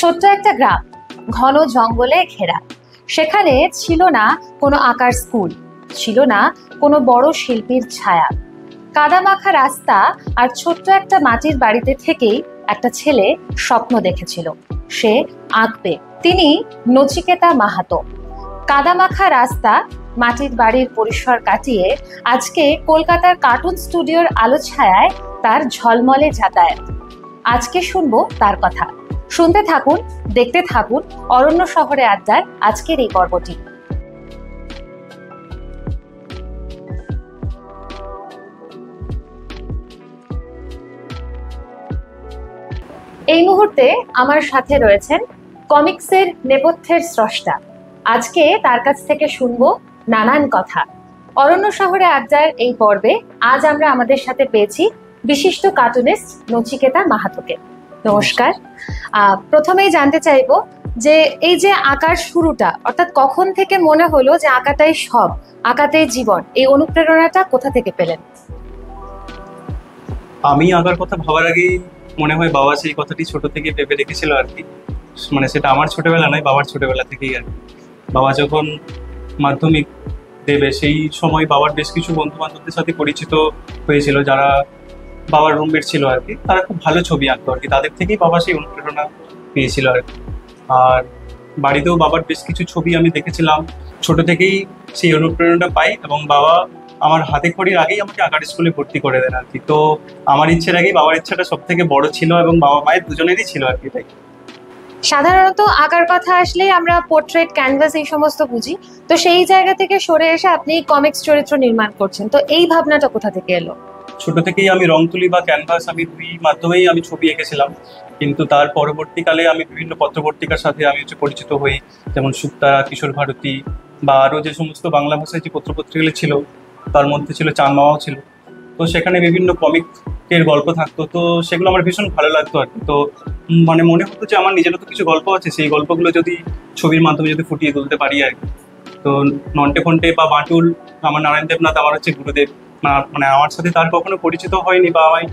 ছোট্ট একটা গ্রাম, ঘন জঙ্গলে ঘেরা। সেখানে ছিল না কোনো আঁকার স্কুল, ছিল না কোনো বড় শিল্পীর ছায়া। কাদামাখা রাস্তা আর ছোট্ট একটা মাটির বাড়িতে থেকেই একটা ছেলে স্বপ্ন দেখেছিল সে আঁকবে। তিনি নচিকেতা মাহাতো। কাদামাখা রাস্তা, মাটির বাড়ির পরিসর কাটিয়ে আজকে কলকাতার কার্টুন স্টুডিওর আলো ছায়ায় তার ঝলমলে যাতায়াত। আজকে শুনবো তার কথা। শুনতে থাকুন, দেখতে থাকুন অরণ্য শহরে আড্ডার আজকের এই পর্বটি। এই মুহূর্তে আমার সাথে রয়েছেন কমিক্সের নেপথ্যের স্রষ্টা। আজকে তার কাছ থেকে শুনবো নানান কথা। অরণ্য শহরে আড্ডার এই পর্বে আজ আমরা আমাদের সাথে পেয়েছি বিশিষ্ট কার্টুনিস্ট নচিকেতা মাহাতোকে। নমস্কার। প্রথমেই জানতে চাইবো যে এই যে আঁকার শুরুটা, অর্থাৎ কখন থেকে মনে হলো যে আঁকাটাই সব, আঁকাতেই জীবন, এই অনুপ্রেরণাটা কোথা থেকে পেলেন? আমি আঁকার কথা ভাবার আগেই মনে হয় বাবা সেই কথাটি ছোট থেকে ভেবে রেখেছিল আর কি। মানে সেটা আমার ছোটবেলা নয়, বাবার ছোটবেলা থেকেই আর কি। বাবা যখন মাধ্যমিক দেবে সেই সময় বাবার বেশ কিছু বন্ধু বান্ধবদের সাথে পরিচিত হয়েছিল যারা বাবার রুমমেট ছিল আর কি। তারা খুব ভালো ছবি আঁকতো আর কি, তাদের থেকেই বাবা সেই অনুপ্রেরণা পেয়েছিল আর কি। আর বাড়িতেও বাবার বেশ কিছু ছবি আমি দেখেছিলাম, ছোট থেকেই সেই অনুপ্রেরণাটা পাই। এবং বাবা আমার হাতে খড়ির আগেই আমাকে আঁকার স্কুলে ভর্তি করে দেন আর কি। তো আমার ইচ্ছের আগেই বাবার ইচ্ছাটা সব থেকে বড় ছিল এবং বাবা মায়ের দুজনেরই ছিল আর কি। তাই সাধারণত আঁকার কথা আসলেই আমরা পোর্ট্রেট, ক্যানভাস এই সমস্ত বুঝি। তো সেই জায়গা থেকে সরে এসে আপনি কমিক্স চরিত্র নির্মাণ করছেন, তো এই ভাবনাটা কোথা থেকে এলো? ছোট থেকেই আমি রং তুলি বা ক্যানভাস, আমি দুই মাধ্যমেই আমি ছবি এঁকেছিলাম। কিন্তু তার পরবর্তীকালে আমি বিভিন্ন পত্রপত্রিকার সাথে আমি পরিচিত হই, যেমন সুক্তা, কিশোর ভারতী বা আরও যে সমস্ত বাংলা ভাষায় যে পত্রপত্রিকাগুলি ছিল তার মধ্যে ছিল চাঁদ মামাও ছিল। তো সেখানে বিভিন্ন কমিকের গল্প থাকতো, তো সেগুলো আমার ভীষণ ভালো লাগতো আর কি। তো মানে মনে হতো যে আমার নিজেরও তো কিছু গল্প আছে, সেই গল্পগুলো যদি ছবির মাধ্যমে যদি ফুটিয়ে তুলতে পারি আর কি। তো নন্টে ফন্টে বা বাঁটুল, আমার নারায়ণ দেবনাথ আমার হচ্ছে গুরুদেব। মানে আমার সাথে তার কখনো পরিচিত হয়নি বা আমি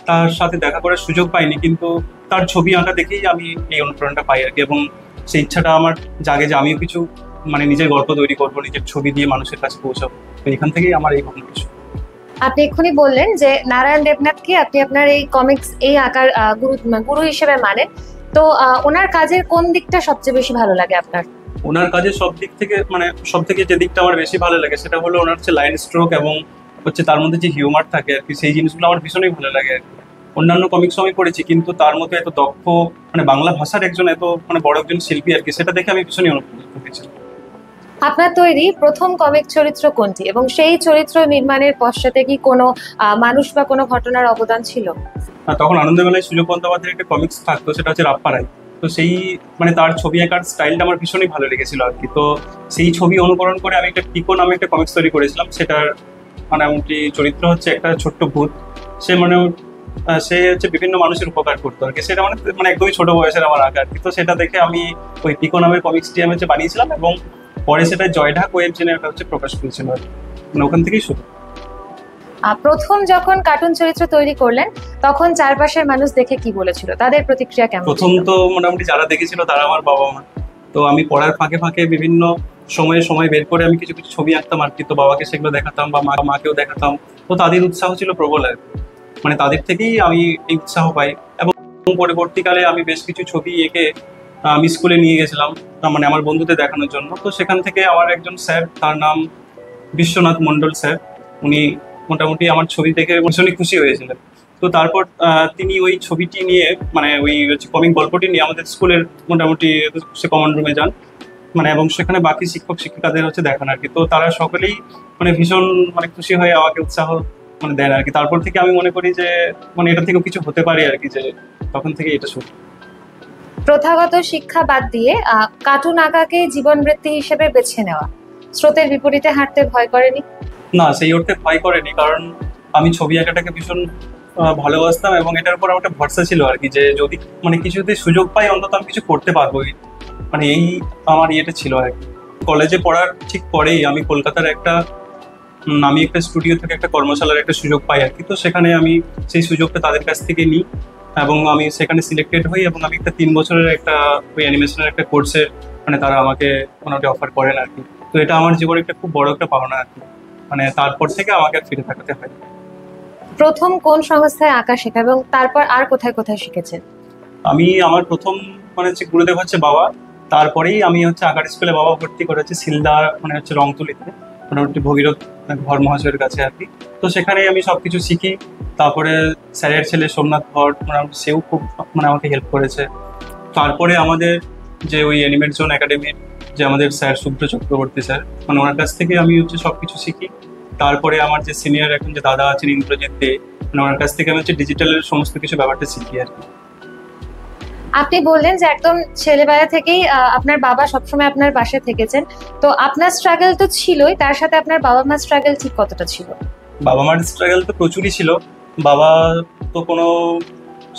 তার সাথে দেখা করার সুযোগ পাইনি, কিন্তু তার ছবি আঁকা দেখেই আমি এই অনুপ্রেরণাটা পাই আর কি। এবং সেই ইচ্ছাটা আমার জাগে যে আমিও কিছু মানে নিজের গল্প তৈরি করবো, নিজের ছবি দিয়ে মানুষের কাছে পৌঁছাবো। তো এখান থেকেই আমার এই ভাবনা কিছু। আপনি এক্ষুনি বললেন যে নারায়ণ দেবনাথকে আপনি আপনার এই কমিক্স, এই আঁকার গুরু হিসেবে মানেন। তো ওনার কাজের কোন দিকটা সবচেয়ে বেশি ভালো লাগে আপনার? ওনার কাজের সব দিক থেকে মানে সব থেকে যে দিকটা আমার বেশি ভালো লাগে সেটা হলো ওনার হচ্ছে লাইন স্ট্রোক এবং হচ্ছে তার মধ্যে যে হিউমার থাকে আর কি, সেই জিনিসগুলো আমার ভীষণই ভালো লাগে আর কি। অন্যান্য কমিক্সও আমি পড়েছি, কিন্তু তার মধ্যে এত দক্ষ মানে বাংলা ভাষার একজন এত মানে বড় একজন শিল্পী আর কি, সেটা দেখে আমি ভীষণই অনুপ্রাণিত হয়েছিলাম। আপনার তৈরি প্রথম কমিক চরিত্র কোনটি, এবং সেই চরিত্র নির্মাণের পশ্চাতে কি কোনো মানুষ বা কোনো ঘটনার অবদান ছিল? তখন আনন্দমেলায় সুযোগ বন্দ্যোপাধ্যায়ের একটা কমিক্স থাকতো, সেটা হচ্ছে রাপ্পারাই। তো সেই মানে তার ছবি আঁকার স্টাইলটা আমার ভীষণই ভালো লেগেছিল আর কি। তো সেই ছবি অনুকরণ করে আমি একটা পিকো নামে একটা কমিক্স তৈরি করেছিলাম। সেটার মোটামুটি চরিত্র হচ্ছে একটা ছোট্ট ভূত। সে হচ্ছে বিভিন্ন মানুষের উপকার করতো আর কি। সেটা মানে একদমই ছোট বয়সের আমার আঁকা আর কি। তো সেটা দেখে আমি ওই পিকো নামের কমিক্সটি আমি হচ্ছে বানিয়েছিলাম এবং পরে সেটা জয়ঢাক ওয়েব চ্যানেলটা হচ্ছে প্রকাশ করেছিল আর কি। মানে ওখান থেকেই শুরু। প্রথম যখন কার্টুন চরিত্র তৈরি করলেন তখন চারপাশের মানুষ দেখে কি বলেছিল, তাদের প্রতিক্রিয়া কেমন? প্রথম তো মোটামুটি যারা দেখেছিল তারা আমার বাবা মা। তো আমি পড়ার ফাঁকে ফাঁকে বিভিন্ন সময় বের করে আমি কিছু কিছু ছবি আঁকতাম আর কি। তো বাবাকে সেগুলো দেখাতাম বা মাকেও দেখাতাম। তো তাদের উৎসাহ ছিল প্রবল আর কি। মানে তাদের থেকেই আমি এই উৎসাহ পাই। এবং পরবর্তীকালে আমি বেশ কিছু ছবি এঁকে আমি স্কুলে নিয়ে গেছিলাম, মানে আমার বন্ধুদের দেখানোর জন্য। তো সেখান থেকে আমার একজন স্যার, তার নাম বিশ্বনাথ মণ্ডল স্যার, উনি মোটামুটি আমার ছবি দেখে ভীষণই খুশি হয়েছিলেন। তো তারপর তিনি ওই ছবিটি নিয়ে মানে ওই কমিক গল্পটি নিয়ে আমাদের স্কুলের মোটামুটি সে কমন রুমে যান, মানে এবং সেখানে বাকি শিক্ষক শিক্ষিকাদের হচ্ছে দেখান আর কি। তো তারা সকলেই মানে ভীষণ মানে খুশি হয়ে আমাকে উৎসাহ মানে দেন আর কি। তারপর থেকে আমি মনে করি যে মানে এটা থেকেও কিছু হতে পারে আর কি, যে তখন থেকে এটা শুরু। প্রথাগত শিক্ষা বাদ দিয়ে কার্টুন আঁকাকে জীবনবৃত্তি হিসেবে বেছে নেওয়া স্রোতের বিপরীতে হাঁটতে ভয় করেনি? না, সেই অর্থে ভয় করেনি, কারণ আমি ছবি আঁকাটাকে ভীষণ ভালোবাসতাম এবং এটার উপর আমার একটা ভরসা ছিল আর কি, যে যদি মানে কিছুতে সুযোগ পাই অন্তত আমি কিছু করতে পারবো। মানে এই আমার ইয়েটা ছিল আর কি। কলেজে পড়ার ঠিক পরেই আমি কলকাতার একটা স্টুডিও থেকে একটা কর্মশালার একটা সুযোগ পাই আর কি। তো সেখানে আমি সেই সুযোগটা তাদের কাছ থেকে নিই এবং আমি সেখানে সিলেক্টেড হই এবং আমি একটা 3 বছরের একটা ওই অ্যানিমেশনের একটা কোর্সে মানে তারা আমাকে মোটামুটি অফার করেন আর কি। তো এটা আমার জীবনে একটা খুব বড় একটা পাওনা আর কি, মানে তারপর থেকে আমাকে ফিরে তাকাতে হয়। প্রথম কোন সংস্থায় আঁকা শেখা এবং তারপর আর কোথায় কোথায় শিখেছেন? আমি আমার প্রথম মানে হচ্ছে গুরুদেব হচ্ছে বাবা, তারপরেই আমি হচ্ছে আঁকার স্কুলে বাবা ভর্তি করেছে শিলদা মানে হচ্ছে রংতুলিতে, মোটামুটি ভগীরথ ঘর মহাশয়ের কাছে আর কি। তো সেখানেই আমি সবকিছু শিখি। তারপরে স্যারের ছেলে সোমনাথ ভট্ট মোটামুটি সেও খুব মানে আমাকে হেল্প করেছে। তারপরে আমাদের যে ওই অ্যানিমেট জোন একাডেমির যে আমাদের স্যার শুভ্র চক্রবর্তী স্যার, মানে ওনার কাছ থেকে আমি হচ্ছে সবকিছু শিখি। তারপরে আমার যে সিনিয়র এখন যে দাদা আছেন ইন্দ্রজিৎ দে, মানে ওনার কাছ থেকে আমি হচ্ছে ডিজিটালের সমস্ত কিছু ব্যাপারটা শিখি আর কি। আপনি বললেন যে একদম ছেলেবেলা থেকেই আপনার বাবা সবসময় আপনার পাশে থেকেছেন, তো আপনার স্ট্রাগল তো ছিলই, তার সাথে আপনার বাবা মার স্ট্রাগল ঠিক কতটা ছিল? বাবা মার স্ট্রাগল তো প্রচুরই ছিল। বাবা তো কোনো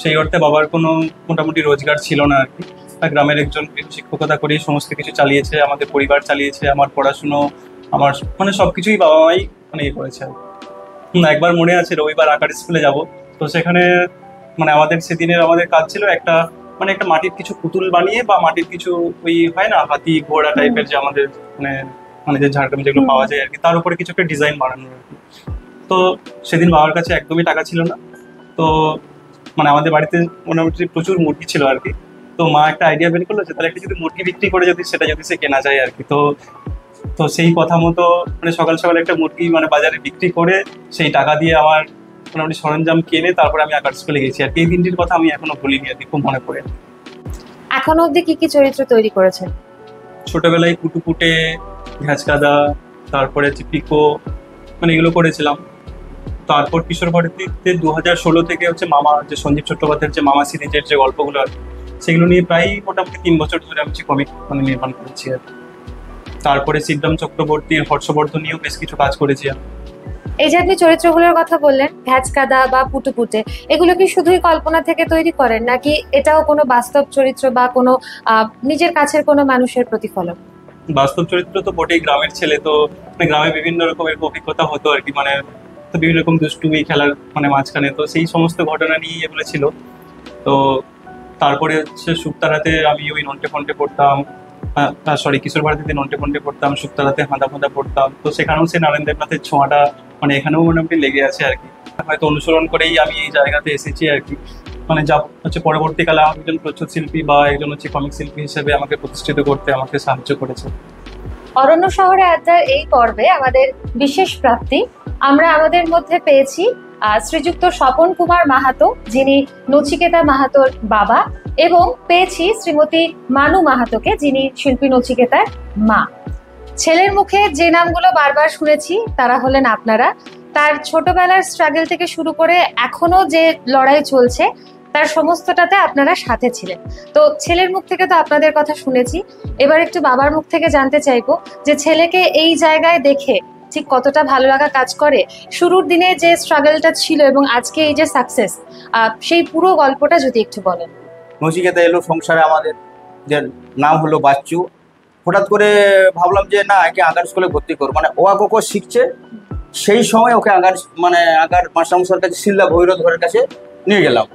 সেই অর্থে বাবার কোনো মোটামুটি রোজগার ছিল না আর কি। আর গ্রামের একজন শিক্ষকতা করেই সমস্ত কিছু চালিয়েছে, আমাদের পরিবার চালিয়েছে, আমার পড়াশুনো, আমার মানে সবকিছুই বাবা মাই মানে ইয়ে করেছে। একবার মনে আছে রবিবার আঁকার স্কুলে যাব, তো সেখানে মানে আমাদের সেদিনের আমাদের কাজ ছিল একটা মানে একটা মাটির কিছু পুতুল বানিয়ে বা মাটির কিছু ওই হয় না হাতি ঘোড়া টাইপের যে আমাদের মানে মানে যে ঝাড়গ্রামে যেগুলো পাওয়া যায় আর কি, তার উপরে কিছু একটা ডিজাইন বানানো আর কি। তো সেদিন বাবার কাছে একদমই টাকা ছিল না। তো মানে আমাদের বাড়িতে মোটামুটি প্রচুর মুরগি ছিল আর কি। তো মা একটা আইডিয়া বের করলো যে তাহলে একটা যদি মুরগি বিক্রি করে যদি সেটা যদি সে কেনা যায় আর কি। তো তো সেই কথা মতো মানে সকাল সকাল একটা মুরগি মানে বাজারে বিক্রি করে সেই টাকা দিয়ে আমার মোটামুটি সরঞ্জাম কিনে তারপরে আমি আঁকার স্কুলে গেছি আর কি। এই দিনটির কথা আমি এখনো ভুলিনি আর কি, খুব মনে পড়ে। এখনো অবধি কি কি চরিত্র তৈরি করেছেন? ছোটবেলায় কুটুকুটে, ঘ্যাচকাদা, তারপরে হচ্ছে পিকো, মানে এগুলো করেছিলাম। তারপর কিশোর ভারতীতে 2016 থেকে হচ্ছে মামা, যে সঞ্জীব চট্টোপাধ্যায়ের যে মামা সিরিজের যে গল্পগুলো আছে সেগুলো নিয়ে প্রায় মোটামুটি 3 বছর ধরে আমি কমিক মানে নির্মাণ করেছি আর কি। তারপরে সিদ্ধাম চক্রবর্তীর হর্ষবর্ধন নিয়েও বেশ কিছু কাজ করেছি আমি। এই যে আপনি চরিত্রগুলোর কথা বললেন, ভ্যাচকাদা বা পুটুপুটে, এগুলো কি শুধুই কল্পনা থেকে তৈরি করেন নাকি এটাও কোনো বাস্তব চরিত্র বা কোনো নিজের কাছের কোনো মানুষের প্রতিফলন? বাস্তব চরিত্র তো বটেই, গ্রামের ছেলে তো মানে গ্রামে বিভিন্ন রকমের অভিজ্ঞতা হতো আর কি, মানে তো বিভিন্ন রকম দুষ্টুমি খেলার মানে মাঝখানে তো সেই সমস্ত ঘটনা নিয়ে এগুলো ছিল। তো তারপরে হচ্ছে শুক্তারাতে আমি ওই নন্টে ফন্টে পড়তাম, সরি কিশোর ভারতীতে নন্টে ফন্টে পড়তাম, শুক্তারাতে হাঁদা ফাঁদা পড়তাম। তো সেখানেও সে নারায়ণ দেবনাথের ছোঁয়াটা মানে এখানেও মোটামুটি লেগে আছে আর কি। হয়তো অনুসরণ করেই আমি এই জায়গাতে এসেছি আর কি। মানে যা হচ্ছে পরবর্তীকালে আমার একজন প্রচ্ছদ শিল্পী বা একজন হচ্ছে কমিক শিল্পী হিসেবে আমাকে প্রতিষ্ঠিত করতে আমাকে সাহায্য করেছে। অরণ্য শহরে আড্ডার এই পর্বে আমাদের বিশেষ প্রাপ্তি, আমরা আমাদের মধ্যে পেয়েছি শ্রীযুক্ত স্বপন কুমার মাহাতো, যিনি নচিকেতা মাহাতোর বাবা, এবং পেয়েছি শ্রীমতী মানু মাহাতোকে, যিনি শিল্পী নচিকেতার মা। ছেলের মুখে যে নামগুলো বারবার শুনেছি তারা হলেন আপনারা। তার ছোটবেলার স্ট্রাগল থেকে শুরু করে এখনো যে লড়াই চলছে তার সমস্তটাতে আপনারা সাথে ছিলেন। তো ছেলের মুখ থেকে তো আপনাদের কথা শুনেছি, এবার একটু বাবার মুখ থেকে জানতে চাইবো যে ছেলেকে এই জায়গায় দেখে ঠিক কতটা ভালো লাগা কাজ করে, শুরুর দিনে যে স্ট্রাগলটা ছিল এবং আজকে এই যে সাকসেস, সেই পুরো গল্পটা যদি একটু বলেন। নচিকেতা এলো সংসারে আমাদের, যে নাম হলো বাচ্চু। হঠাৎ করে ভাবলাম যে না, একে আঁকার স্কুলে ভর্তি করবো, মানে ও আঁকো শিখছে। সেই সময় ওকে আঁকার মাস্টারমশাইয়ের কাছে শিলদা ভৈরব ঘরের কাছে নিয়ে গেলাম।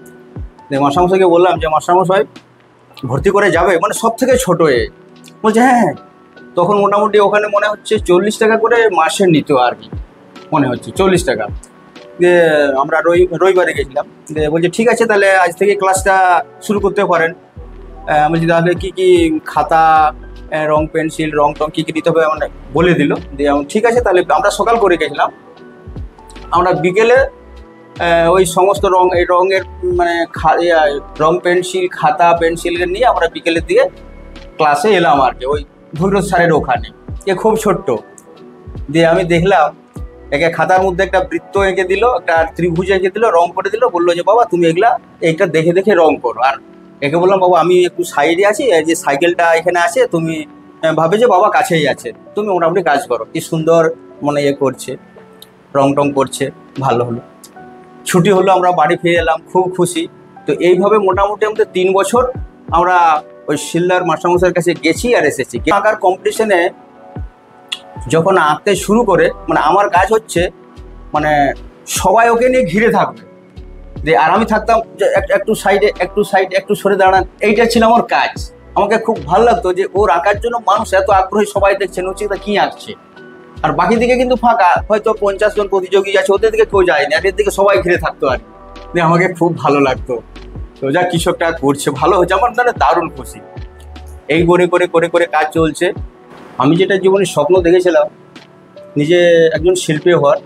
মাস্টারমশাইকে বললাম যে মাস্টারমশাই ভর্তি করে যাবে, মানে সব থেকে ছোটো এ। বলছে হ্যাঁ হ্যাঁ। তখন মোটামুটি ওখানে মনে হচ্ছে 40 টাকা করে মাসে নিত আর কি, মনে হচ্ছে 40 টাকা। যে আমরা রবিবারে গেছিলাম, যে বলছে ঠিক আছে তাহলে আজ থেকে ক্লাসটা শুরু করতে পারেন। বলছি তাহলে কী কী খাতা, রং পেন্সিল, রং টং কী কী দিতে হবে মানে বলে দিল। দিয়ে ঠিক আছে তাহলে আমরা সকাল করে গেছিলাম, আমরা বিকেলে ওই সমস্ত রঙের মানে রং পেন্সিল, খাতা পেন্সিল নিয়ে আমরা বিকেলের দিকে ক্লাসে এলাম আর কি, ওই ভৈরব স্যারের ওখানে। এ খুব ছোট্ট। দিয়ে আমি দেখলাম একে খাতার মধ্যে একটা বৃত্ত এঁকে দিল, একটা ত্রিভুজ এঁকে দিল, রং করে দিল, বললো যে বাবা তুমি এইটা দেখে দেখে রং করো। আর একে বললাম বাবা আমি একটু সাইডে আছি, এই যে সাইকেলটা এখানে আছে, তুমি ভাবে যে বাবা কাছেই আছে, তুমি মোটামুটি কাজ করো। কি সুন্দর মানে করছে, রং টং করছে, ভালো হলো। ছুটি হলো, আমরা বাড়ি ফিরে এলাম, খুব খুশি। তো এইভাবে মোটামুটি আমাদের 3 বছর আমরা ওই শিলদার মাস্টারমশাইয়ের কাছে গেছি আর এসেছি। আঁকার কম্পিটিশনে যখন আঁকতে শুরু করে, মানে আমার কাজ হচ্ছে মানে সবাই ওকে নিয়ে ঘিরে থাকবে, যে আর আমি থাকতাম যে একটু সাইডে একটু সরে দাঁড়ান, এইটা ছিল আমার কাজ। আমাকে খুব ভালো লাগতো যে ওর আঁকার জন্য মানুষ এত আগ্রহী, সবাই দেখছে নচিকেতা কি আঁকছে। আর বাকি দিকে কিন্তু ফাঁকা, হয়তো 50 জন প্রতিযোগী আছে, ওদের দিকে কেউ যায়নি, আর এর দিকে সবাই ঘিরে থাকতো। আর যে আমাকে খুব ভালো লাগতো। তো যা কৃষকটা করছে ভালো হচ্ছে, আমার মানে দারুণ খুশি। এই করে করে করে করে কাজ চলছে। আমি যেটা জীবনে স্বপ্ন দেখেছিলাম নিজে একজন শিল্পী হওয়ার,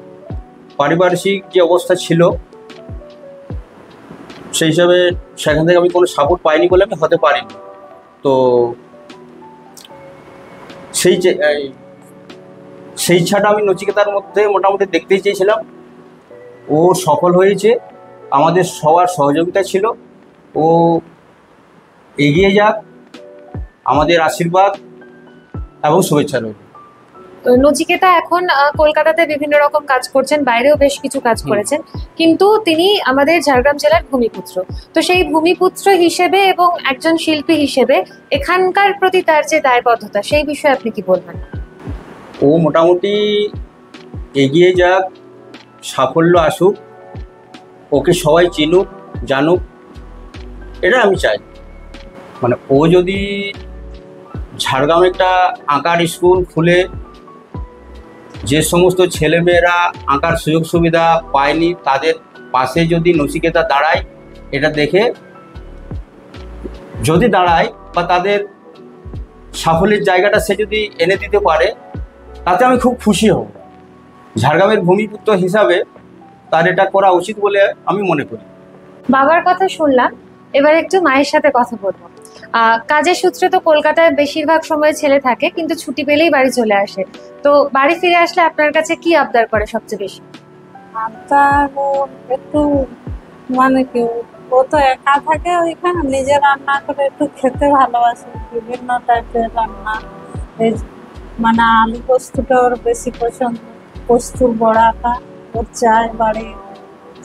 পারিপার্শ্বিক যে অবস্থা ছিল সেই হিসাবে সেখান থেকে আমি কোনো সাপোর্ট পাইনি বলে আমি হতে পারিনি। তো সেই ইচ্ছাটা আমি নচিকেতার মধ্যে মোটামুটি দেখতেই চেয়েছিলাম। ও সফল হয়েছে, আমাদের সবার সহযোগিতা ছিল। ও এগিয়ে যাক, আমাদের আশীর্বাদ এবং শুভেচ্ছা রইল। নচিকেতা এখন কলকাতাতে বিভিন্ন রকম কাজ করছেন, বাইরেও বেশ কিছু কাজ করেছেন, কিন্তু তিনি আমাদের ঝাড়গ্রাম জেলার ভূমিপুত্র। তো সেই ভূমিপুত্র হিসেবে এবং একজন শিল্পী হিসেবে এখানকার প্রতি তার যে দায়বদ্ধতা, সেই বিষয়ে আপনি কি বলবেন? ও মোটামুটি এগিয়ে যাক, সাফল্য আসুক, ওকে সবাই চিনুক জানুক, এটা আমি চাই। মানে ও যদি ঝাড়গ্রামে একটা আঁকার স্কুল খুলে যে সমস্ত ছেলেমেয়েরা আঁকার সুযোগ সুবিধা পায়নি তাদের পাশে যদি নচিকেতা দাঁড়ায়, এটা দেখে যদি দাঁড়ায় বা তাদের সাফল্যের জায়গাটা সে যদি এনে দিতে পারে, তাতে আমি খুব খুশি হব। ঝাড়গ্রামের ভূমিপুত্র হিসাবে তার এটা করা উচিত বলে আমি মনে করি। বাবার কথা শুনলাম, এবার একটু মায়ের সাথে কথা বলবো। কাজের সূত্রে তো কলকাতায় বেশিরভাগ সময় ছেলে থাকে, কিন্তু ছুটি পেলেই বাড়ি চলে আসে। তো বাড়ি ফিরে আসলে আপনার কাছে কি আবদার করে সবচেয়ে বেশি? আবদার একটু মানে কি, ও তো একা থাকে ওইখানে, নিজে রান্না করে একটু খেতে ভালোবাসে, বিভিন্ন টাইপের রান্না। এই মানে আলু পোস্তটা ওর বেশি পছন্দ, পোস্তুর বড়াটা ওর চায়, বাড়ি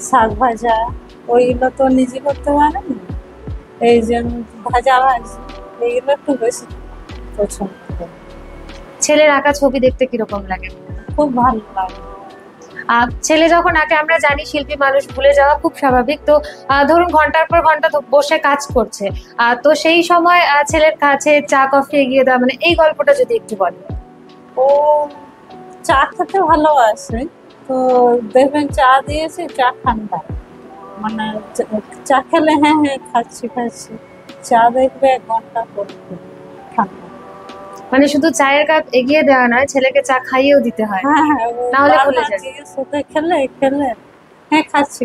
শাক ভাজা ওইগুলো তো নিজে করতে পারে না, এই যে ভাজা ভাজি এইগুলো একটু বেশি পছন্দ করে। ছেলের আঁকা ছবি দেখতে কিরকম লাগে? খুব ভালো লাগে। ছেলে যখন আঁকে, আমরা জানি শিল্পী মানুষ, ভুলে যাওয়া খুব স্বাভাবিক। তো ধরুন ঘন্টার পর ঘন্টা বসে কাজ করছে, তো সেই সময় ছেলের কাছে চা কফি এগিয়ে দেওয়া, মানে এই গল্পটা যদি একটু বলেন। ও চা খেতে ভালোবাসে, তো দেখবেন চা দিয়েছে, চা ঠান্ডা, মানে চা খেলে হ্যাঁ হ্যাঁ খাচ্ছি, চা দেখবে 1 ঘন্টা পরে ঠান্ডা। মানে শুধু চায়ের কাপ এগিয়ে দেওয়া নয়, ছেলেকে চা খাইয়েও দিতে হয়, না হলে ভুলে যায়। সাথে খেলে হ্যাঁ খাচ্ছি,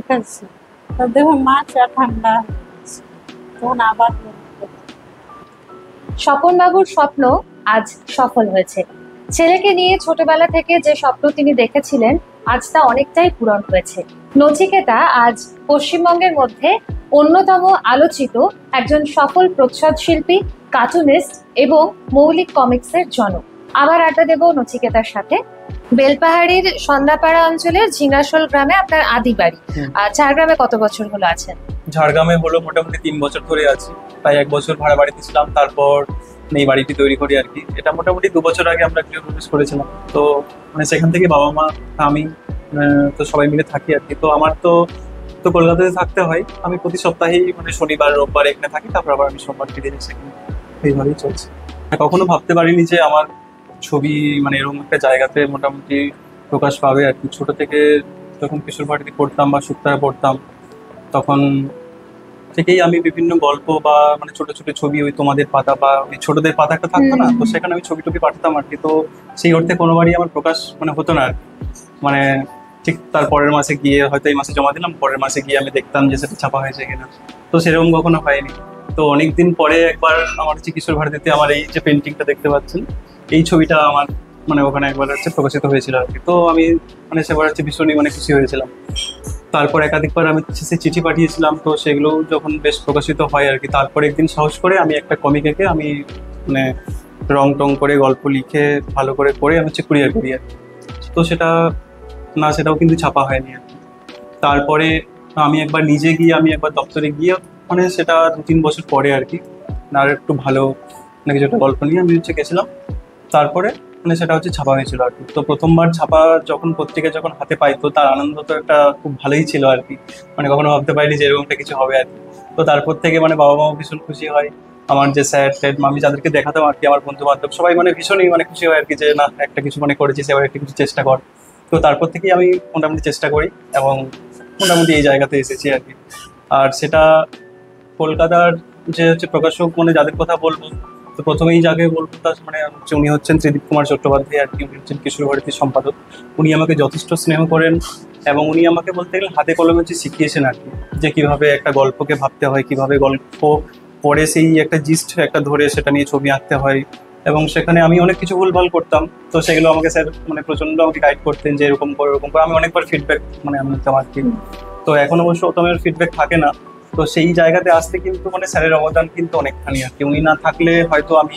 তো দেখো মা চা ঠান্ডা তখন আবার। স্বপন বাবুর স্বপ্ন আজ সফল হয়েছে। ছেলেকে নিয়ে ছোটবেলা থেকে যে স্বপ্ন তিনি দেখেছিলেন, আজ তা অনেকটাই পূরণ হয়েছে। নচিকেতা আজ পশ্চিমবঙ্গের মধ্যে অন্যতম আলোচিত একজন সফল প্রচ্ছদ শিল্পী, কার্টুনিস্ট এবং মৌলিক কমিক্সের জনক। আবার আড্ডা দেব নচিকেতার সাথে। বেলপাহাড়ির সন্ধ্যাপাড়া অঞ্চলের ঝিঙ্গাশোল গ্রামে আপনার আদি বাড়ি। ঝাড়গ্রামে কত বছর হলো আছেন? ঝাড়গ্রামে হলো মোটামুটি 3 বছর ধরে আছি। প্রায় 1 বছর ভাড়া বাড়িতে ছিলাম, তারপর এই বাড়িটি তৈরি করি আর কি। এটা মোটামুটি 2 বছর আগে আমরা গৃহপ্রবেশ করেছিলাম। তো মানে সেখান থেকে বাবা মা আমি তো সবাই মিলে থাকি আর কি। তো আমার তো কলকাতাতে থাকতে হয়। আমি প্রতি সপ্তাহেই মানে শনিবার রোববার এখানে থাকি, তারপর আবার আমি সোমবার ফিরে যাই সেখানে। এইভাবেই চলছে। কখনো ভাবতে পারিনি যে আমার ছবি মানে এরকম একটা জায়গাতে মোটামুটি প্রকাশ পাবে আর কি। ছোট থেকে যখন কিশোর ভারতী পড়তাম বা শুক্তায় পড়তাম, তখন থেকেই আমি বিভিন্ন গল্প বা মানে ছোট ছোট ছবি, ওই তোমাদের পাতা বা ওই ছোটদের পাতা একটা থাকতো না, তো সেখানে আমি ছবি টবি পাঠাতাম আর কি। তো সেই অর্থে কোনোবারই আমার প্রকাশ মানে হতো না আর কি। মানে ঠিক তার পরের মাসে গিয়ে হয়তো এই মাসে জমা দিলাম, পরের মাসে গিয়ে আমি দেখতাম যে সেটা ছাপা হয়েছে কিনা। তো সেরকম কখনো হয়নি। তো অনেকদিন পরে একবার আমার হচ্ছে কিশোর ভারতীতে আমার এই যে পেন্টিংটা দেখতে পাচ্ছেন, এই ছবিটা আমার মানে ওখানে একবার হচ্ছে প্রকাশিত হয়েছিল আর কি। তো আমি মানে সেবার হচ্ছে ভীষণই মানে খুশি হয়েছিলাম। তারপর একাধিকবার আমি সে চিঠি পাঠিয়েছিলাম, তো সেগুলো যখন বেশ প্রকাশিত হয় আর কি। তারপর একদিন সাহস করে আমি একটা কমিক এঁকে আমি মানে রং টং করে গল্প লিখে ভালো করে আমি হচ্ছে কুরিয়ার করি আর কি। তো সেটাও কিন্তু ছাপা হয়নি আর কি। তারপরে আমি একবার নিজে গিয়ে আমি একবার দপ্তরে গিয়ে মানে সেটা 2-3 বছর পরে আর কি, আর একটু ভালো মানে কিছু একটা গল্প নিয়ে আমি হচ্ছে গেছিলাম। তারপরে মানে সেটা হচ্ছে ছাপা হয়েছিল আর কি। তো প্রথমবার ছাপা যখন পত্রিকা যখন হাতে পাই, তো তার আনন্দ তো একটা খুব ভালোই ছিল আর কি। মানে কখনো ভাবতে পারিনি যে এরকমটা কিছু হবে আর কি। তো তারপর থেকে মানে বাবা মাও ভীষণ খুশি হয়, আমার যে স্যার ট্যাড আমি যাদেরকে দেখাতাম আর কি, আমার বন্ধু বান্ধব সবাই মানে ভীষণই মানে খুশি হয় আর কি, যে না একটা কিছু মানে করেছিস, এবার একটা কিছু চেষ্টা কর। তো তারপর থেকেই আমি মোটামুটি চেষ্টা করি এবং মোটামুটি এই জায়গাতে এসেছি আর কি। আর সেটা কলকাতার যে হচ্ছে প্রকাশক মানে যাদের কথা বলবো, তো প্রথমেই যাকে বলবো তার মানে হচ্ছে উনি হচ্ছেন ত্রিদীপ কুমার চট্টোপাধ্যায় আর কি। উনি হচ্ছেন কিশোর ভারতীর সম্পাদক। উনি আমাকে যথেষ্ট স্নেহ করেন এবং উনি আমাকে বলতে গেলে হাতে কলমে যে শিখিয়েছেন আর কি, যে কিভাবে একটা গল্পকে ভাবতে হয়, কিভাবে গল্প পড়ে সেই একটা জিস্ট একটা ধরে সেটা নিয়ে ছবি আঁকতে হয়। এবং সেখানে আমি অনেক কিছু ভুলভাল করতাম, তো সেগুলো আমাকে স্যার মানে প্রচন্ড আমাকে গাইড করতেন যে এরকম করে এরকম করে। আমি অনেকবার ফিডব্যাক মানে আমি নিতাম আর কি। তো এখন অবশ্য তোমার ফিডব্যাক থাকে না। তো সেই জায়গাতে আসতে কিন্তু মানে স্যারের অবদান কিন্তু অনেকখানি আর কি। উনি না থাকলে হয়তো আমি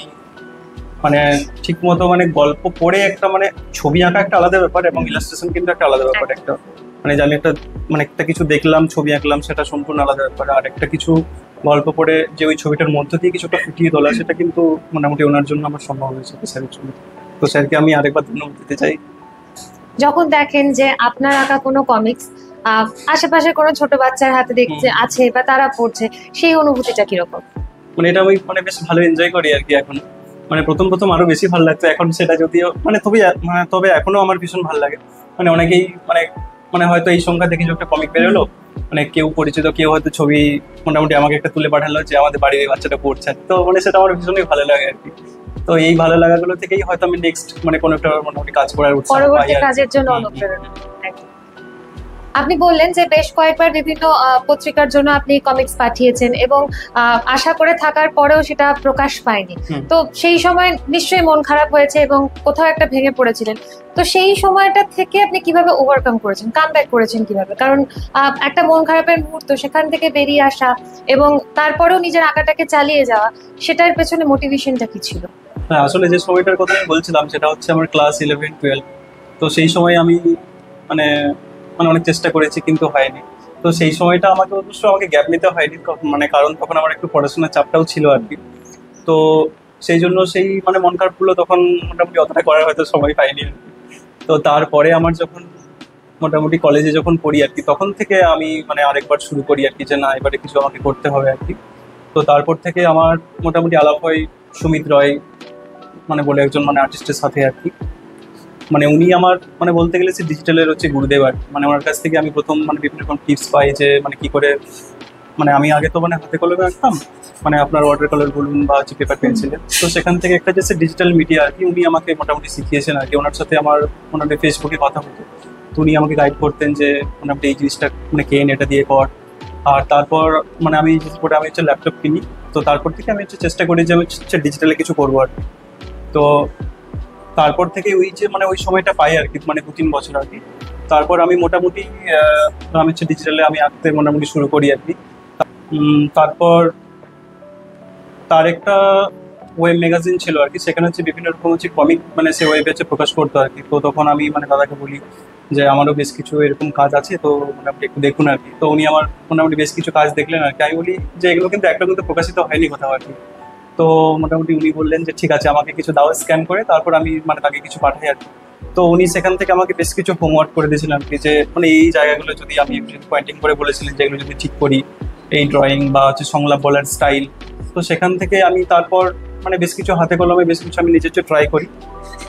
মানে ঠিক মতো মানে গল্প পড়ে একটা মানে ছবি আঁকা একটা আলাদা ব্যাপার এবং ইলাস্ট্রেশন কিন্তু একটা আলাদা ব্যাপার। একটা মানে জানি একটা মানে একটা কিছু দেখলাম ছবি আঁকলাম সেটা সম্পূর্ণ আলাদা ব্যাপার, আর একটা কিছু গল্প পড়ে যে ওই ছবিটার মধ্য দিয়ে কিছুটা ফুটিয়ে তোলা, সেটা কিন্তু মোটামুটি ওনার জন্য আমার সম্ভব হয়েছে স্যারের জন্য। তো স্যারকে আমি আরেকবার ধন্যবাদ দিতে চাই। যখন দেখেন যে আপনার আঁকা কোনো কমিক্স আশেপাশে কোনো ছোট বাচ্চার হাতে দেখছে আছে বা তারা পড়ছে, সেই অনুভূতিটা কিরকম? মানে এটা আমি মানে বেশ ভালো এনজয় করি আর কি এখন। মানে প্রথম প্রথম আরো বেশি ভালো লাগতো, এখন সেটা যদিও মানে তবে এখনো আমার ভীষণ ভালো লাগে। মানে অনেকেই মানে মানে হয়তো এই সংখ্যা দেখে যে একটা কমিক বেরোলো, মানে কেউ পরিচিত কেউ হয়তো ছবি মোটামুটি আমাকে একটা তুলে পাঠালো যে আমাদের বাড়ির এই বাচ্চাটা পড়ছে, তো মানে সেটা আমার ভীষণই ভালো লাগে আর কি। তো এই ভালো লাগাগুলো থেকেই হয়তো আমি নেক্সট মানে কোনো একটা মোটামুটি কাজ করার উৎসাহ পাই পরবর্তী আর কি। কাজের জন্য অনুপ্রেরণা। একদম। আপনি বললেন যে বেশ কয়েকবার বিভিন্ন পত্রিকার জন্য আপনি কমিক্স পাঠিয়েছেন এবং আশা করে থাকার পরেও সেটা প্রকাশ পায়নি। তো সেই সময় নিশ্চয়ই মন খারাপ হয়েছে এবং কোথাও একটা ভেঙে পড়েছিলেন। তো সেই সময়টা থেকে আপনি কিভাবে ওভারকাম করেছেন, কামব্যাক করেছেন কিভাবে? কারণ একটা মন খারাপের মুহূর্ত, সেখান থেকে বেরিয়ে আসা এবং তারপরেও নিজের আঁকাটাকে চালিয়ে যাওয়া, সেটার পেছনে মোটিভেশনটা কি ছিল? হ্যাঁ, আসলে যে সময়টার কথা আমি বলছিলাম সেটা হচ্ছে আমার ক্লাস 11-12। তো সেই সময় আমি মানে মানে অনেক চেষ্টা করেছি কিন্তু হয়নি। তো সেই সময়টা আমাকে অবশ্য আমাকে গ্যাপ নিতে হয়নি, মানে কারণ তখন আমার একটু পড়াশোনার চাপটাও ছিল আর কি। তো সেই জন্য সেই মানে মন খারাপগুলো তখন মোটামুটি অতটা করার হয়তো সময় পাইনি আর কি। তো তারপরে আমার যখন মোটামুটি কলেজে যখন পড়ি আর কি, তখন থেকে আমি মানে আরেকবার শুরু করি আর কি, যে না এবারে কিছু আমাকে করতে হবে আর কি। তো তারপর থেকে আমার মোটামুটি আলাপ হয় সুমিত রয় মানে বলে একজন মানে আর্টিস্টের সাথে আর কি। মানে উনি আমার মানে বলতে গেলে সে ডিজিটালের হচ্ছে গুরুদেব আর কি। মানে ওনার কাছ থেকে আমি প্রথম মানে বিভিন্ন রকম টিপস পাই যে মানে কি করে মানে আমি আগে তো মানে হাতে কলমে আঁকতাম, মানে আপনার ওয়াটার কালার বলুন বা হচ্ছে পেপার পেন্সিলে। তো সেখান থেকে একটা যে ডিজিটাল মিডিয়া আর কি উনি আমাকে মোটামুটি শিখিয়েছেন আর কি। ওনার সাথে আমার মোটামুটি ফেসবুকে কথা হতো, তো উনি আমাকে গাইড করতেন যে মোটামুটি এই জিনিসটা মানে কেন এটা দিয়ে কর। আর তারপর মানে আমি পরে আমি হচ্ছে ল্যাপটপ কিনি। তো তারপর থেকে আমি হচ্ছে চেষ্টা করি যে আমি হচ্ছে ডিজিটালে কিছু করবো আর কি। তো তারপর থেকে ওই যে মানে ওই সময়টা পাই আর কি, মানে 2-3 বছর আর কি। তারপর আমি মোটামুটি আমি হচ্ছে ডিজিটালে আমি আঁকতে মোটামুটি শুরু করি আর কি। তারপর তার একটা ওয়েব ম্যাগাজিন ছিল আর কি, সেখানে হচ্ছে বিভিন্ন রকম হচ্ছে কমিক মানে সে ওয়েবে হচ্ছে প্রকাশ করতো আর কি। তো তখন আমি মানে দাদাকে বলি যে আমারও বেশ কিছু এরকম কাজ আছে, তো মোটামুটি একটু দেখুন আর কি। তো উনি আমার মোটামুটি বেশ কিছু কাজ দেখলেন আর কি। আমি বলি যে এগুলো কিন্তু একটা কিন্তু প্রকাশিত হয়নি কোথাও আর কি। তো মোটামুটি উনি বললেন যে ঠিক আছে আমাকে কিছু দাও স্ক্যান করে, তারপর আমি মানে তাকে কিছু পাঠাই আর কি। তো উনি সেখান থেকে আমাকে বেশ কিছু হোমওয়ার্ক করে দিয়েছিলেন আর কি, যে মানে এই জায়গাগুলো যদি আমি পয়েন্টিং করে বলেছিলেন যে এগুলো যদি ঠিক করি, এই ড্রয়িং বা হচ্ছে সংলাপ বলার স্টাইল। তো সেখান থেকে আমি তারপর মানে বেশ কিছু হাতে কলমে বেশ কিছু আমি নিজের ট্রাই করি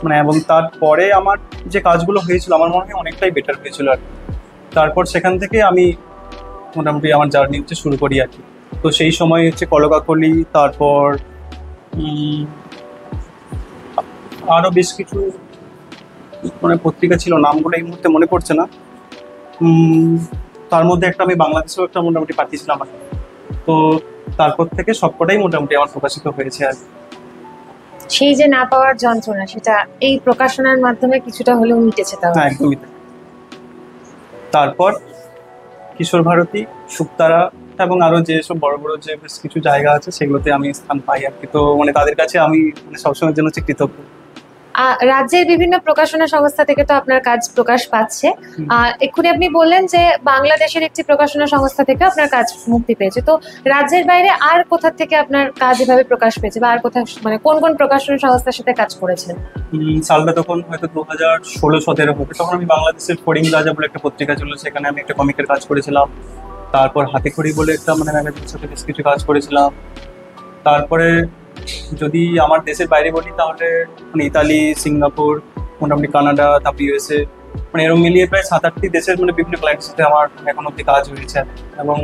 মানে, এবং তারপরে আমার যে কাজগুলো হয়েছিল আমার মনে হয় অনেকটাই বেটার হয়েছিল আর কি। তারপর সেখান থেকে আমি মোটামুটি আমার জার্নি হচ্ছে শুরু করি আর কি। তো সেই সময় হচ্ছে কলকাকলি, তারপর আরো বেশ কিছু মানে পত্রিকা ছিল, নামগুলো এই মুহূর্তে মনে পড়ছে না। তার মধ্যে একটা আমি বাংলাদেশেও একটা মোটামুটি পাঠিয়েছিলাম আর কি। তো তারপর থেকে সবকটাই মোটামুটি আমার প্রকাশিত হয়েছে আর কি। সেই যে না পাওয়ার যন্ত্রণা, সেটা এই প্রকাশনার মাধ্যমে কিছুটা হলেও মিটেছে। হ্যাঁ, একদমই তাই। তারপর কিশোর ভারতী, শুকতারা এবং আরো যেসব বড় বড় যে বেশ কিছু জায়গা আছে সেগুলোতে আমি স্থান পাই আর কি। তো মানে তাদের কাছে আমি মানে সবসময়ের জন্য হচ্ছে কৃতজ্ঞ। রাজ্যের বিভিন্ন প্রকাশনা সংস্থা থেকে তো আপনার কাজ প্রকাশ পাচ্ছে। এক্ষুনি আপনি বললেন যে বাংলাদেশের একটি প্রকাশনা সংস্থা থেকে আপনার কাজ মুক্তি পেয়েছে, তো রাজ্যের বাইরে আর কোথা থেকে আপনার কাজ এভাবে প্রকাশ পেয়েছে, বা আর কোথাও মানে কোন কোন প্রকাশনা সংস্থার সাথে কাজ করেছেন? সালটা তখন হয়তো 2016-17 হবে। তখন আমি বাংলাদেশের ফড়িং রাজা বলে একটা পত্রিকা ছিল, সেখানে আমি একটা কমিকের কাজ করেছিলাম। তারপর হাতেখড়ি বলে একটা মানে ম্যাগাজিনের সাথে বেশ কিছু কাজ করেছিলাম। তারপরে যদি আমার দেশের বাইরে বলি তাহলে মানে ইতালি, সিঙ্গাপুর, মোটামুটি কানাডা, তারপর ইউএসএ, মানে এরকম মিলিয়ে প্রায় 7-8টি দেশের মানে বিভিন্ন ক্লায়েন্টের সাথে আমার এখন অব্দি কাজ হয়েছে। এবং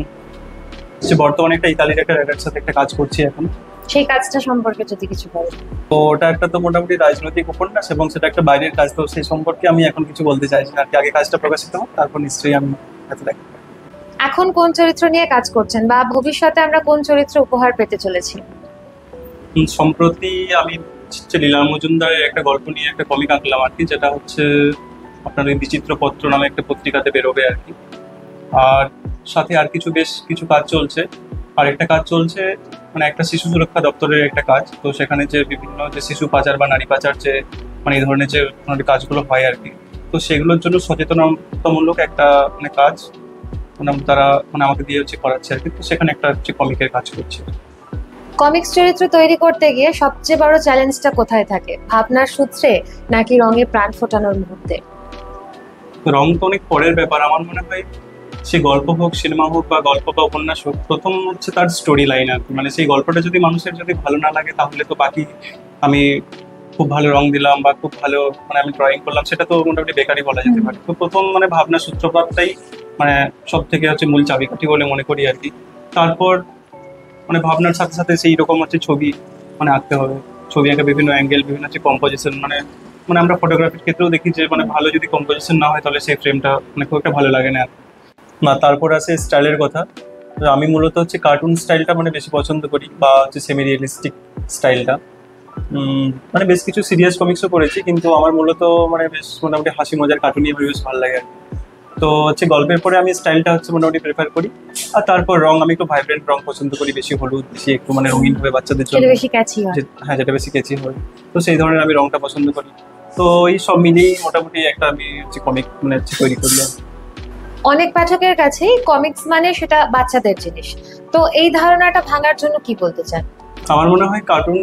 বর্তমানে একটা ইতালির একটা রেডার সাথে একটা কাজ করছি এখন। সেই কাজটা সম্পর্কে যদি কিছু বলেন। তো ওটা একটা তো মোটামুটি রাজনৈতিক উপন্যাস এবং সেটা একটা বাইরের কাজ, তো সেই সম্পর্কে আমি এখন কিছু বলতে চাইছি না আর কি। আগে কাজটা প্রকাশিত হোক, তারপর নিশ্চয়ই আমি এত দেখ। এখন কোন চরিত্র নিয়ে কাজ করছেন, বা ভবিষ্যতে আমরা কোন চরিত্র উপহার পেতে চলেছি? সম্প্রতি আমি লীলা মজুমদারের একটা গল্প নিয়ে একটা কমিক আঁকলাম আর কি, যেটা হচ্ছে আপনার ওই বিচিত্র পত্র নামে একটা পত্রিকাতে বেরোবে আর কি। আর সাথে আর বেশ কিছু কাজ চলছে। আর একটা কাজ চলছে মানে একটা শিশু সুরক্ষা দপ্তরের একটা কাজ, তো সেখানে যে বিভিন্ন যে শিশু পাচার বা নারী পাচার যে মানে এই ধরনের যে কাজগুলো হয় আর কি, তো সেগুলোর জন্য সচেতনতামূলক একটা মানে কাজ মানে তারা মানে আমাকে দিয়ে করাচ্ছে আর কি। তো সেখানে একটা কমিকের কাজ করছে। কমিক্স চরিত্র তৈরি করতে গিয়ে সবচেয়ে বড় চ্যালেঞ্জটা কোথায় থাকে? ভাবনার সূত্রে নাকি রঙে প্রাণ ফোটানোর মুহূর্তে? রং তো অনেক পরের ব্যাপার। আমার মনে হয় সে গল্প হোক, সিনেমা হোক বা গল্প বা উপন্যাস হোক, প্রথম হচ্ছে তার স্টোরি লাইন আর কি। মানে সেই গল্পটা যদি মানুষের যদি ভালো না লাগে তাহলে তো বাকি আমি খুব ভালো রং দিলাম বা খুব ভালো মানে আমি ড্রয়িং করলাম, সেটা তো মোটামুটি বেকারই বলা যেতে পারে। তো প্রথম মানে ভাবনার সূত্রপাতটাই মানে সব থেকে মূল চাবিকাঠি বলে মনে করি আর কি। তারপর মানে ভাবনার সাথে সাথে সেই রকম ছবি মানে আঁকতে হবে। ছবি আঁকা বিভিন্ন অ্যাঙ্গেল, বিভিন্ন কম্পোজিশন, মানে মানে আমরা ফটোগ্রাফির ক্ষেত্রেও দেখি যে মানে ভালো যদি কম্পোজিশন না হয় তাহলে সেই ফ্রেমটা মানে খুব একটা ভালো লাগে না। তারপর আসে স্টাইলের কথা। আমি মূলত কার্টুন স্টাইলটা মানে বেশি পছন্দ করি, বা সেমি রিয়েলিস্টিক স্টাইলটা। মানে বেশ কিছু সিরিয়াস কমিক্সও করেছি, কিন্তু আমার মূলত মানে বেশ মোটামুটি হাসি মজার কার্টুনই আমার বেশ ভালো লাগে। তো গল্পের পরে আমি স্টাইলটা মোটামুটি প্রেফার করি। আর তারপর রং, আমি একটু ভাইব্রেন্ট রং পছন্দ করি, বেশি হলুদ, বেশি একটু মানে রঙিন হবে বাচ্চাদের জন্য, বেশি ক্যাচি হয়। হ্যাঁ, যেটা বেশি ক্যাচি হয়, তো সেই ধরনের আমি রংটা পছন্দ করি। তো এই সব মিলিয়েই মোটামুটি একটা আমি কমিক মানে তৈরি করি। অনেক পাঠকের কাছেই কমিক্স মানে সেটা বাচ্চাদের জিনিস, তো এই ধারণাটা ভাঙার জন্য কি বলতে চান? আমার মনে হয় কার্টুন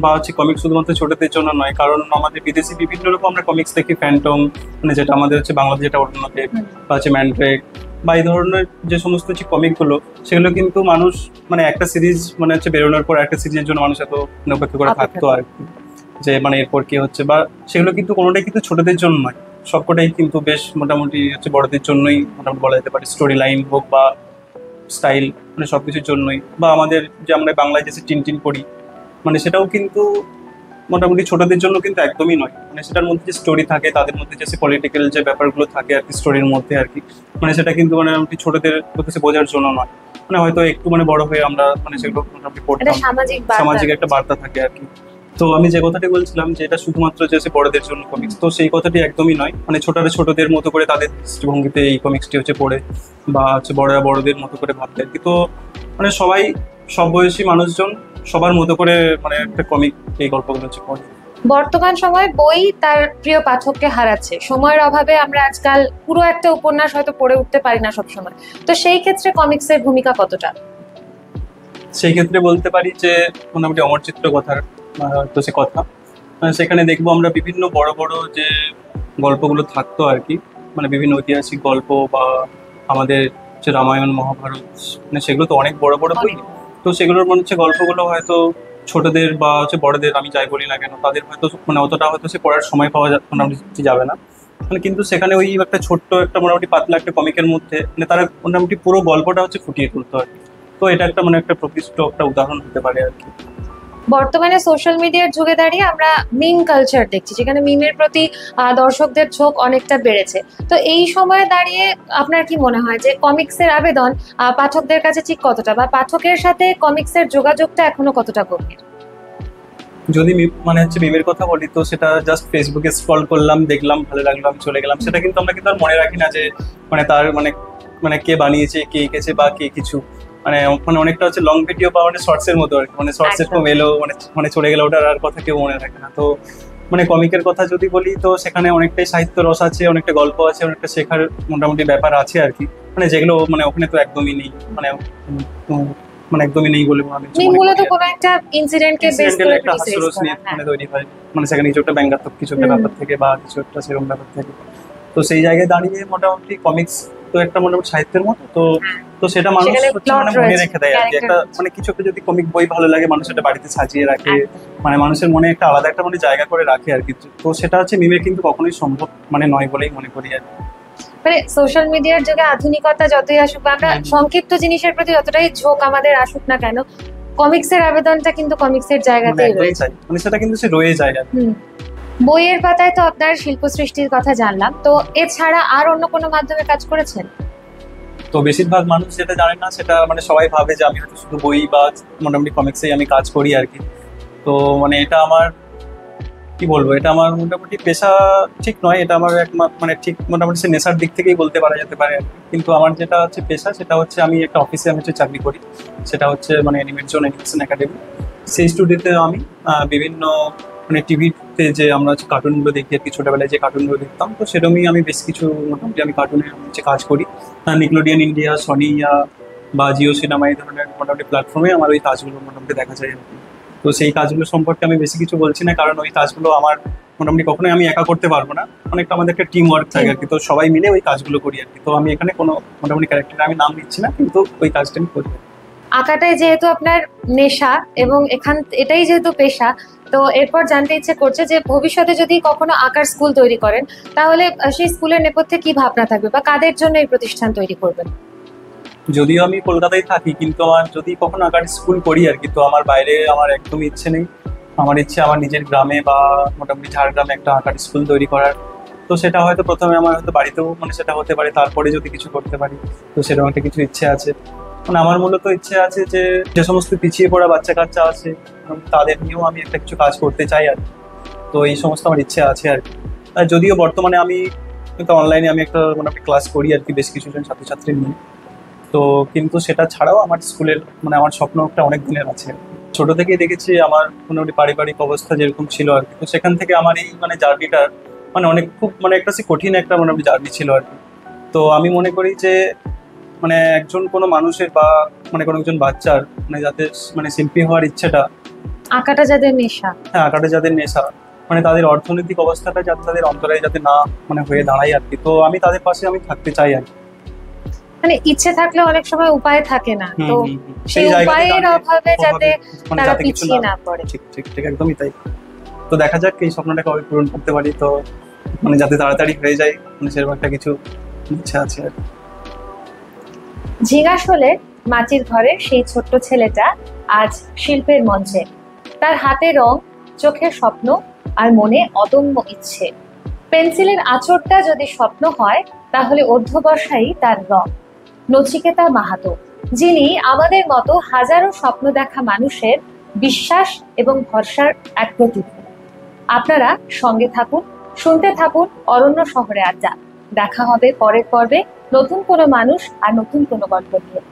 বা কমিক্স শুধুমাত্র ছোটদের জন্য নয়, কারণ আমাদের বিদেশি বিভিন্ন রকম আমরা কমিক্স দেখি। ফ্যান্টম মানে যেটা আমাদের বাংলাদেশ যেটা অন্যতে, বা ম্যান্ড্রেক বা এই ধরনের যে সমস্ত কমিকগুলো, সেগুলো কিন্তু মানুষ মানে একটা সিরিজ মানে বেরোনোর পর একটা সিরিজের জন্য মানুষ এত অপেক্ষা করে থাকতো আর কি, যে মানে এরপর কি হচ্ছে। বা সেগুলো কিন্তু কোনোটাই কিন্তু ছোটদের জন্য নয়, সবকটাই কিন্তু বেশ মোটামুটি বড়দের জন্যই মোটামুটি বলা যেতে পারে। স্টোরি লাইন হোক বা স্টাইল মানে সবকিছুর জন্যই। বা আমাদের যে আমরা বাংলায় যে টিনটিন পড়ি, মানে সেটাও কিন্তু মোটামুটি ছোটদের জন্য কিন্তু একদমই নয়। মানে সেটার মধ্যে যে স্টোরি থাকে, তাদের মধ্যে যে পলিটিক্যাল যে ব্যাপারগুলো থাকে আর কি স্টোরির মধ্যে আর কি, মানে সেটা কিন্তু মানে ছোটদের কাছে বোঝার জন্য নয়। মানে হয়তো একটু মানে বড় হয়ে আমরা মানে সেগুলো মোটামুটি পড়তাম, সামাজিক একটা বার্তা থাকে আর কি। তো আমি যে কথাটি বলছিলাম যে এটা শুধুমাত্র যে বড়দের জন্য কমিক্স, তো সেই কথাটি একদমই নয়। মানে ছোটরা ছোটদের মতো করে তাদের দৃষ্টিভঙ্গিতে এই কমিক্সটি পড়ে, বা বড়রা বড়দের মতো করে ভাবতে আর কি। তো মানে সবাই, সব বয়সী মানুষজন সবার মতো করে মানে একটা কমিক এই গল্পগুলো পড়ে। বর্তমান সময়ে বই তার প্রিয় পাঠককে হারাচ্ছে। সময়ের অভাবে আমরা আজকাল পুরো একটা উপন্যাস হয়তো পড়ে উঠতে পারি না সবসময়, তো সেই ক্ষেত্রে কমিক্সের ভূমিকা কতটা? সেই ক্ষেত্রে বলতে পারি যে মোটামুটি অমরচিত্র কথার তো সে কথা, সেখানে দেখবো আমরা বিভিন্ন বড় বড় যে গল্পগুলো থাকতো আর কি, মানে বিভিন্ন ঐতিহাসিক গল্প বা আমাদের যে রামায়ণ, মহাভারত, মানে সেগুলো তো অনেক বড় বড় বই। তো সেগুলোর মনে গল্পগুলো হয়তো ছোটদের বা বড়দের, আমি যাই বলি না কেন, তাদের হয়তো মানে অতটা হয়তো পড়ার সময় পাওয়া মোটামুটি যাবে না। মানে কিন্তু সেখানে ওই একটা ছোট্ট একটা মোটামুটি পাতলা একটা কমিকের মধ্যে মানে তারা মোটামুটি পুরো গল্পটা ফুটিয়ে তুলতো আর কি। তো এটা একটা মানে একটা প্রকৃষ্ট একটা উদাহরণ হতে পারে আর কি। বর্তমানে সোশ্যাল মিডিয়ার যুগে দাঁড়িয়ে আমরা মিম কালচার দেখছি, যেখানে মিমের প্রতি দর্শকদের ঝোঁক অনেকটা বেড়েছে। তো এই সময়ে দাঁড়িয়ে আপনার কি মনে হয় যে কমিক্সের আবেদন পাঠকদের কাছে ঠিক কতটা, বা পাঠকের সাথে কমিক্সের যোগাযোগটা এখনো কতটা গভীর? যদি মানে মিমের কথা বলি, তো সেটা জাস্ট ফেসবুকে স্ক্রল করলাম, দেখলাম, ভালো লাগলো, আমি চলে গেলাম। সেটা কিন্তু আমরা কিন্তু আর মনে রাখি না যে মানে তার মানে মানে কে বানিয়েছে, কে এঁকেছে বা কে কিছু। মানে ওখানে অনেকটা লং ভিডিও বা মানে শর্টস এর মতো আর কি, মানে শর্টস এরকম এলো মানে চলে গেলো, ওটার আর কথা কেউ মনে রাখে না। তো মানে কমিকের কথা যদি বলি তো সেখানে অনেকটাই সাহিত্য রস আছে, অনেকটা গল্প আছে, অনেকটা শেখার মোটামুটি ব্যাপার আছে আর কি, মানে যেগুলো মানে ওখানে তো একদমই নেই, মানে মানে একদমই নেই বলে মনে হচ্ছে। মূলত কোনো একটা ইনসিডেন্টকে বেস করে একটা হাস্যরস নিয়ে মানে তৈরি হয়, মানে সেখানে কিছু একটা ব্যঙ্গাত্মক কিছু একটা ব্যাপার থেকে বা কিছু একটা সেরকম ব্যাপার থেকে, তো সেই জায়গায় দাঁড়িয়ে মোটামুটি কমিক্স তো একটা মোটামুটি সাহিত্যের মতো, তো তো সেটা মানুষ মানে মনে রেখে দেয় আর কি। একটা মানে কিছু একটা যদি কমিক বই ভালো লাগে মানুষ এটা বাড়িতে সাজিয়ে রাখে, মানে মানুষের মনে একটা আলাদা একটা মানে জায়গা করে রাখে আর কি। তো সেটা হচ্ছে মিমে কিন্তু কখনোই সম্ভব মানে নয় বলেই মনে করি আর কি। মানে সোশ্যাল মিডিয়ার যুগে আধুনিকতা যতই আসুক বা আমরা সংক্ষিপ্ত জিনিসের প্রতি যতটাই ঝোঁক আমাদের আসুক না কেন, কমিক্সের আবেদনটা কিন্তু কমিক্সের জায়গাতেই রয়েছে, মানে সেটা কিন্তু সে রয়ে যায় আর কি। বইয়ের পাতায় তো আপনার শিল্প সৃষ্টির কথা জানলাম, তো এছাড়া আর অন্য কোনো মাধ্যমে কাজ করেছেন? তো বেশিরভাগ মানুষ যেটা জানে না সেটা মানে সবাই ভাবে যে আমি হয়তো শুধু বই বা মোটামুটি কমিক্সেই আমি কাজ করি আর কি। তো মানে এটা আমার কি বলবো, এটা আমার মোটামুটি পেশা ঠিক নয়, এটা আমার এক মানে ঠিক মোটামুটি সে নেশার দিক থেকেই বলতে পারা যেতে পারে আর কি। কিন্তু আমার যেটা হচ্ছে পেশা সেটা হচ্ছে আমি একটা অফিসে আমি হচ্ছে চাকরি করি, সেটা হচ্ছে মানে অ্যানিমেট জোন অ্যানিমেশন একাডেমি। সেই স্টুডিওতে আমি বিভিন্ন মানে টিভিতে যে আমরা হচ্ছে কার্টুনগুলো দেখি আর কি, ছোটবেলায় যে কার্টুনগুলো দেখতাম, তো সেরকমই আমি বেশ কিছু মোটামুটি আমি কার্টুনে হচ্ছে কাজ করি। নিকলোডিয়ান ইন্ডিয়া, সনি বা জিও সিনেমা এই ধরনের মোটামুটি প্ল্যাটফর্মে আমার ওই কাজগুলো মোটামুটি দেখা যায় আর কি। তো সেই কাজগুলো সম্পর্কে আমি বেশি কিছু বলছি না, কারণ ওই কাজগুলো আমার মোটামুটি কখনোই আমি একা করতে পারবো না, অনেকটা আমাদের একটা টিম ওয়ার্ক থাকে আর কি, তো সবাই মিলে ওই কাজগুলো করি আর কি। তো আমি এখানে কোনো মোটামুটি ক্যারেক্টার আমি নাম দিচ্ছি না, কিন্তু ওই কাজটা আমি করি। আঁকাটাই যেহেতু আপনার নেশা এবং এটাই যেহেতু পেশা, তো এরপর জানতে ইচ্ছে করছে যে ভবিষ্যতে যদি কখনো আঁকার স্কুল তৈরি করেন, তাহলে সেই স্কুলের নেপথ্যে কি ভাবনা থাকবে বা কাদের জন্য এই প্রতিষ্ঠান তৈরি করবেন? যদিও আমি কলকাতায় থাকি, কিন্তু আমার যদি কখনো আঁকার স্কুল করি আর কি, তো আমার বাইরে আমার একদমই ইচ্ছে নেই। আমার ইচ্ছে আমার নিজের গ্রামে বা মোটামুটি ঝাড়গ্রামে একটা আঁকার স্কুল তৈরি করার। তো সেটা হয়তো প্রথমে আমার হয়তো বাড়িতেও মানে সেটা হতে পারে, তারপরে যদি কিছু করতে পারি, তো সেরকম একটা কিছু ইচ্ছে আছে। মানে আমার মূলত ইচ্ছে আছে যে যে সমস্ত পিছিয়ে পড়া বাচ্চা কাচ্চা আছে তাদের নিয়েও আমি একটা কিছু কাজ করতে চাই আর কি। তো এই সমস্ত আমার ইচ্ছে আছে আর কি। আর যদিও বর্তমানে আমি কিন্তু অনলাইনে আমি একটা মোটামুটি ক্লাস করি আর কি বেশ কিছুজন ছাত্রছাত্রী নিয়ে, তো কিন্তু সেটা ছাড়াও আমার স্কুলের মানে আমার স্বপ্ন একটা অনেক দিনের আছে। ছোট থেকেই দেখেছি আমার মোটামুটি পারিবারিক অবস্থা যেরকম ছিল আর কি, তো সেখান থেকে আমার এই মানে জার্নিটা মানে অনেক খুব মানে একটা কঠিন একটা মোটামুটি জার্নি ছিল আর কি। তো আমি মনে করি যে মানে একজন কোনো মানুষের বা মানে কোনো একজন বাচ্চার মানে যাতে মানে শিল্পী হওয়ার ইচ্ছেটা, আঁকাটা যাদের নেশা, হ্যাঁ আঁকাটা যাদের নেশা, মানে তাদের অর্থনৈতিক অবস্থাটা যাতে তাদের অন্তরায় যাতে না মানে হয়ে দাঁড়ায় আর কি, তো আমি তাদের পাশে আমি থাকতে চাই আর কি। মানে ইচ্ছে থাকলে অনেক সময় উপায় থাকে না, তো সেই জায়গাতে উপায়ের অভাবে যাতে মানে তারা যাতে কিছু পিছিয়ে না পড়ে। ঠিক ঠিক ঠিক একদমই তাই। তো দেখা যাক এই স্বপ্নটা কবে পূরণ করতে পারি, তো মানে যাতে তাড়াতাড়ি হয়ে যায় মানে সেরকম একটা কিছু ইচ্ছা আছে আর কি। ঝিঙাশোলে মাটির ঘরের সেই ছোট্ট ছেলেটা আজ শিল্পের মঞ্চে, তার হাতে রং, চোখে স্বপ্ন আর মনে অদম্য ইচ্ছে। পেন্সিলের আঁচড়টা যদি স্বপ্ন হয় তাহলে অধ্যবসায়ী তার রং। নচিকেতা মাহাতো, যিনি আমাদের মতো হাজারো স্বপ্ন দেখা মানুষের বিশ্বাস এবং ভরসার এক প্রতীক। আপনারা সঙ্গে থাকুন, শুনতে থাকুন অরণ্য শহরে আড্ডা। দেখা হবে পরের পর্বে নতুন কোনো মানুষ আর নতুন কোনো গল্প নিয়ে।